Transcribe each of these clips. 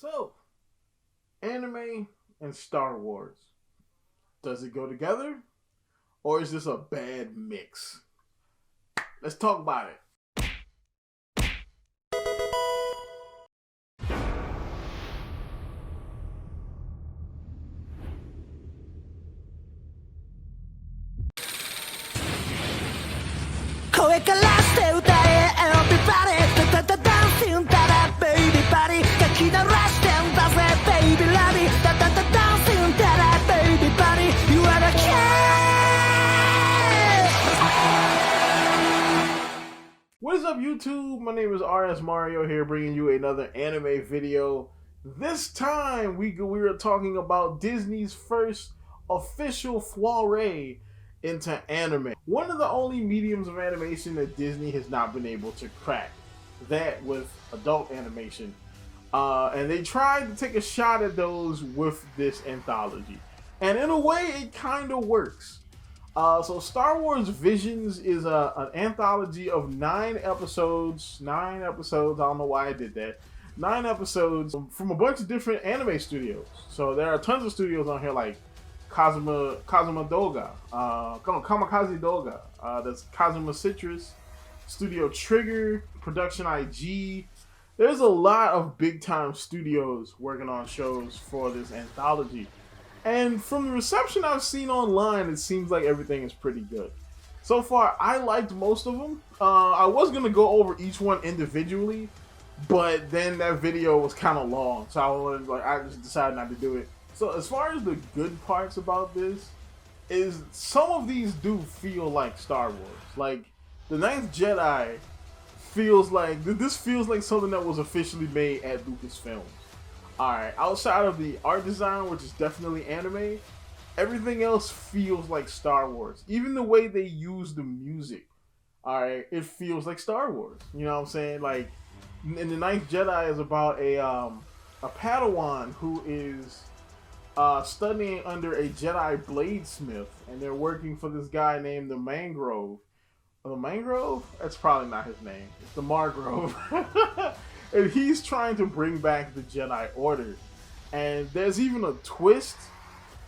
So, anime and Star Wars. Does it go together? Or is this a bad mix? Let's talk about it. Dancing baby body かき鳴らしてんだぜ baby lady Dancing baby body You are the king What is up, YouTube? My name is RSMario here, bringing you another anime video. This time we are talking about Disney's first official foray into anime. One of the only mediums of animation that Disney has not been able to crack. That with adult animation. And they tried to take a shot at those with this anthology. And in a way, it kind of works. So Star Wars Visions is an anthology of 9 episodes. 9 episodes, I don't know why I did that. 9 episodes from a bunch of different anime studios. So there are tons of studios on here like Kamikaze Doga, that's Kazuma Citrus, Studio Trigger, Production IG. There's a lot of big time studios working on shows for this anthology. And from the reception I've seen online, it seems like everything is pretty good. So far, I liked most of them. I was going to go over each one individually, but then that video was kind of long, so I just decided not to do it. So as far as the good parts about this, is some of these do feel like Star Wars. Like, The Ninth Jedi feels like something that was officially made at Lucasfilm. Alright, outside of the art design, which is definitely anime, everything else feels like Star Wars. Even the way they use the music, alright, it feels like Star Wars. You know what I'm saying? Like, in The Ninth Jedi is about a Padawan who is studying under a Jedi bladesmith, and they're working for this guy named the Mangrove. The Mangrove? That's probably not his name. It's the Margrove. And he's trying to bring back the Jedi Order. And there's even a twist.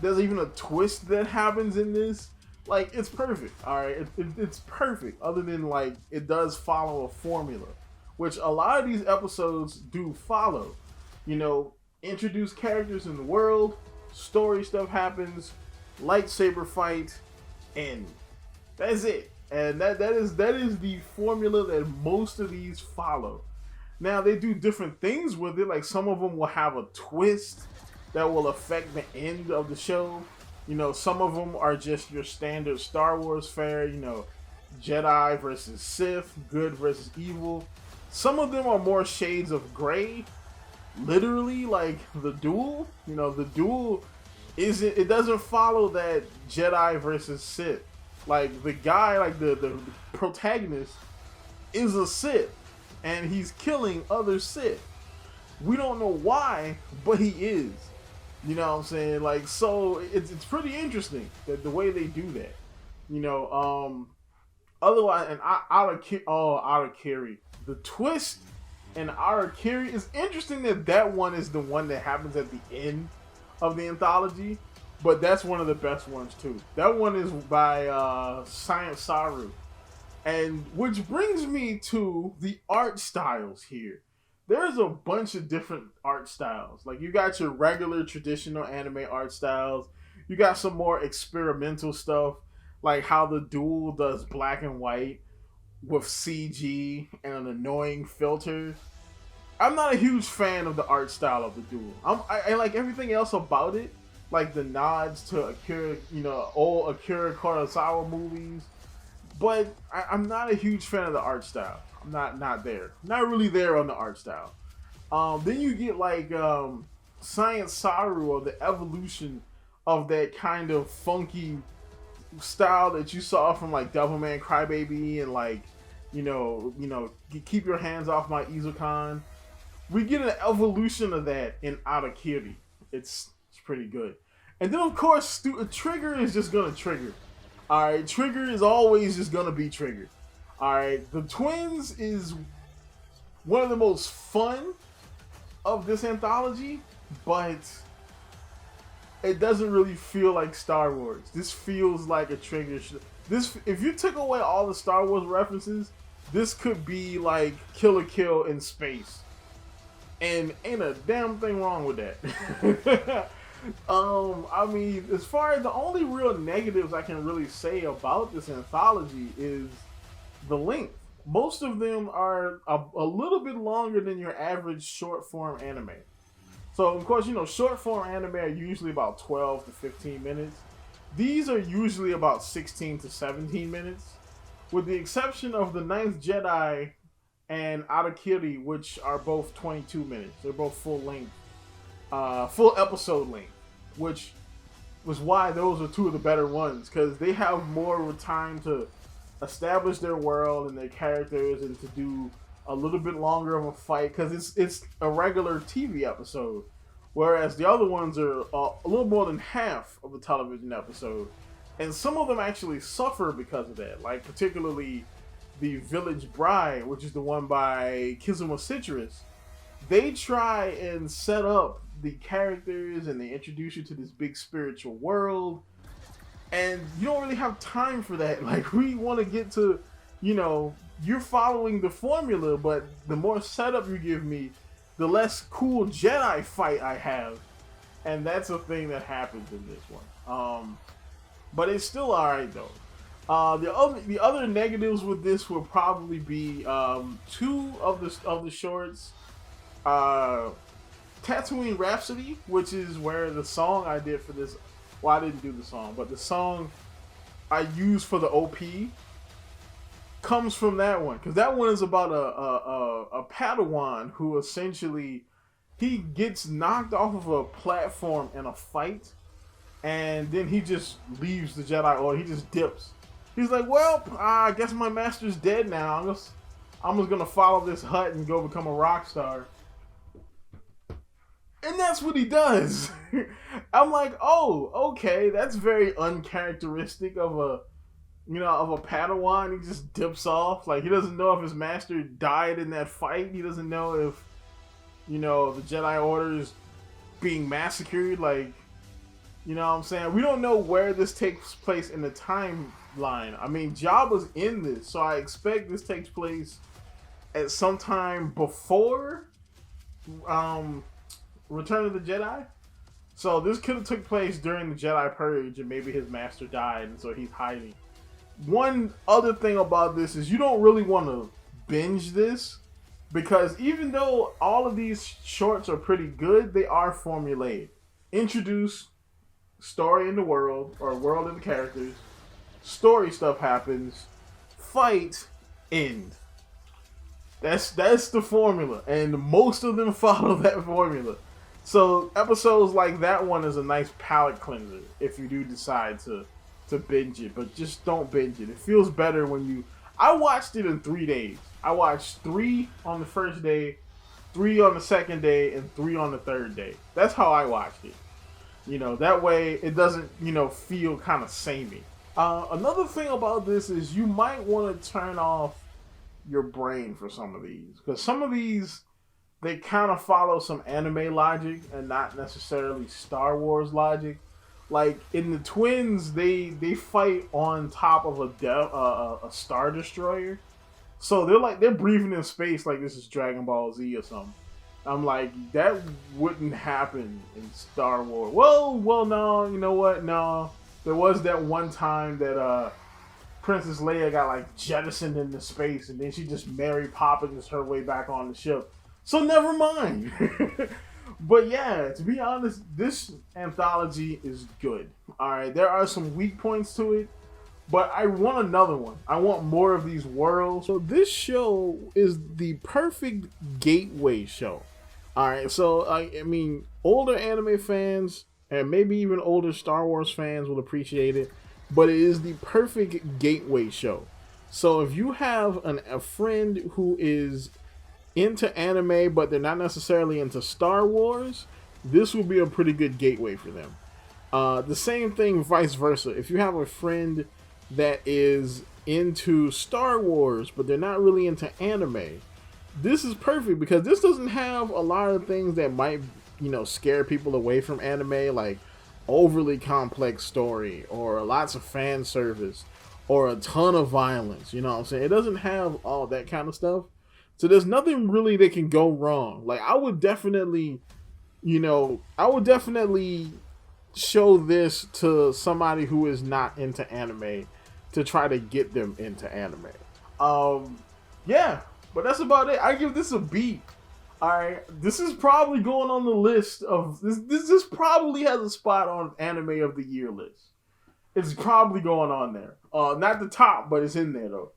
There's even a twist that happens in this. Like, it's perfect, alright? It's perfect. Other than, like, it does follow a formula. Which a lot of these episodes do follow. You know, introduce characters in the world. Story stuff happens. Lightsaber fight. End. That's it. And that is the formula that most of these follow. Now, they do different things with it. Like, some of them will have a twist that will affect the end of the show. You know, some of them are just your standard Star Wars fare. You know, Jedi versus Sith, good versus evil. Some of them are more shades of gray. Literally, like the duel. You know, the duel it doesn't follow that Jedi versus Sith. Like, the guy, like the protagonist is a Sith, and he's killing other Sith. We don't know why, but he is. You know what I'm saying? Like, so it's pretty interesting that the way they do that. You know, otherwise, and Arakiri. The twist in Arakiri is interesting that one is the one that happens at the end of the anthology. But that's one of the best ones too. That one is by Science Saru. And which brings me to the art styles here. There's a bunch of different art styles. Like, you got your regular traditional anime art styles. You got some more experimental stuff, like how the duel does black and white with CG and an annoying filter. I'm not a huge fan of the art style of the duel. I like everything else about it. Like the nods to Akira, you know, old Akira Kurosawa movies. But I'm not a huge fan of the art style. I'm not there. Not really there on the art style. Then you get like Science Saru, or the evolution of that kind of funky style that you saw from like Devilman Crybaby and like, you know, Keep Your Hands Off My Izukan. We get an evolution of that in Arakiri. It's pretty good. And then of course Trigger is just gonna trigger. Alright, Trigger is always just gonna be Trigger. Alright, the Twins is one of the most fun of this anthology, but it doesn't really feel like Star Wars. This feels like a Trigger. This, if you took away all the Star Wars references, this could be like Kill la Kill in space, and ain't a damn thing wrong with that. I mean, as far as the only real negatives I can really say about this anthology is the length. Most of them are a little bit longer than your average short form anime. So, of course, you know, short form anime are usually about 12 to 15 minutes. These are usually about 16 to 17 minutes, with the exception of The Ninth Jedi and Arakiri, which are both 22 minutes. They're both full length, full episode length, which was why those are two of the better ones, because they have more time to establish their world and their characters and to do a little bit longer of a fight, because it's a regular TV episode, whereas the other ones are a little more than half of a television episode, and some of them actually suffer because of that. Like particularly the Village Bride, which is the one by Kizuma Citrus. They try and set up the characters and they introduce you to this big spiritual world, and you don't really have time for that. Like, we want to get to, you know, you're following the formula, but the more setup you give me, the less cool Jedi fight I have. And that's a thing that happens in this one. But it's still alright though. The other negatives with this will probably be two of the shorts. Tatooine Rhapsody, which is where the song I did for this, well, I didn't do the song, but the song I used for the OP comes from that one, because that one is about a Padawan who essentially, he gets knocked off of a platform in a fight, and then he just leaves the Jedi Order. He just dips. He's like, well, I guess my master's dead now. I'm just gonna follow this hut and go become a rock star. And that's what he does. I'm like, oh, okay, that's very uncharacteristic of a Padawan. He just dips off. Like, he doesn't know if his master died in that fight. He doesn't know if, you know, the Jedi Order is being massacred. Like, you know what I'm saying? We don't know where this takes place in the timeline. I mean, Jabba's in this, so I expect this takes place at some time before Return of the Jedi. So this could have took place during the Jedi Purge, and maybe his master died, and so he's hiding. One other thing about this is you don't really want to binge this, because even though all of these shorts are pretty good, they are formulaic. Introduce story in the world, or world in the characters. Story stuff happens. Fight, end. That's the formula, and most of them follow that formula. So episodes like that one is a nice palate cleanser if you do decide to binge it, but just don't binge it. It feels better when you... I watched it in 3 days. I watched 3 on the first day, 3 on the second day, and 3 on the third day. That's how I watched it. You know, that way it doesn't, you know, feel kind of samey. Another thing about this is you might want to turn off your brain for some of these, because some of these, they kind of follow some anime logic and not necessarily Star Wars logic. Like in the Twins, they fight on top of a Star Destroyer, so they're breathing in space like this is Dragon Ball Z or something. I'm like, that wouldn't happen in Star Wars. Well, no, you know what? No, there was that one time that Princess Leia got like jettisoned into space, and then she just Mary Poppins her way back on the ship. So never mind. But yeah, to be honest, this anthology is good. Alright, there are some weak points to it, but I want another one. I want more of these worlds. So this show is the perfect gateway show. Alright, so I mean, older anime fans and maybe even older Star Wars fans will appreciate it, but it is the perfect gateway show. So if you have a friend who is into anime, but they're not necessarily into Star Wars, this will be a pretty good gateway for them. The same thing vice versa. If you have a friend that is into Star Wars, but they're not really into anime, this is perfect because this doesn't have a lot of things that might, scare people away from anime, like overly complex story or lots of fan service or a ton of violence. You know what I'm saying? It doesn't have all that kind of stuff. So there's nothing really that can go wrong. Like I would definitely show this to somebody who is not into anime to try to get them into anime. Yeah, but that's about it. I give this a B. Alright, this is probably going on the list of this probably has a spot on anime of the year list. It's probably going on there. Not the top, but it's in there though.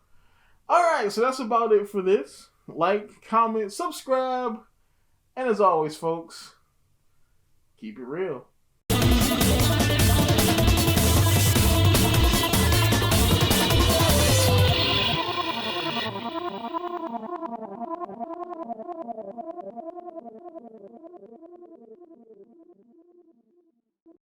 Alright, so that's about it for this. Like, comment, subscribe, and as always, folks, keep it real.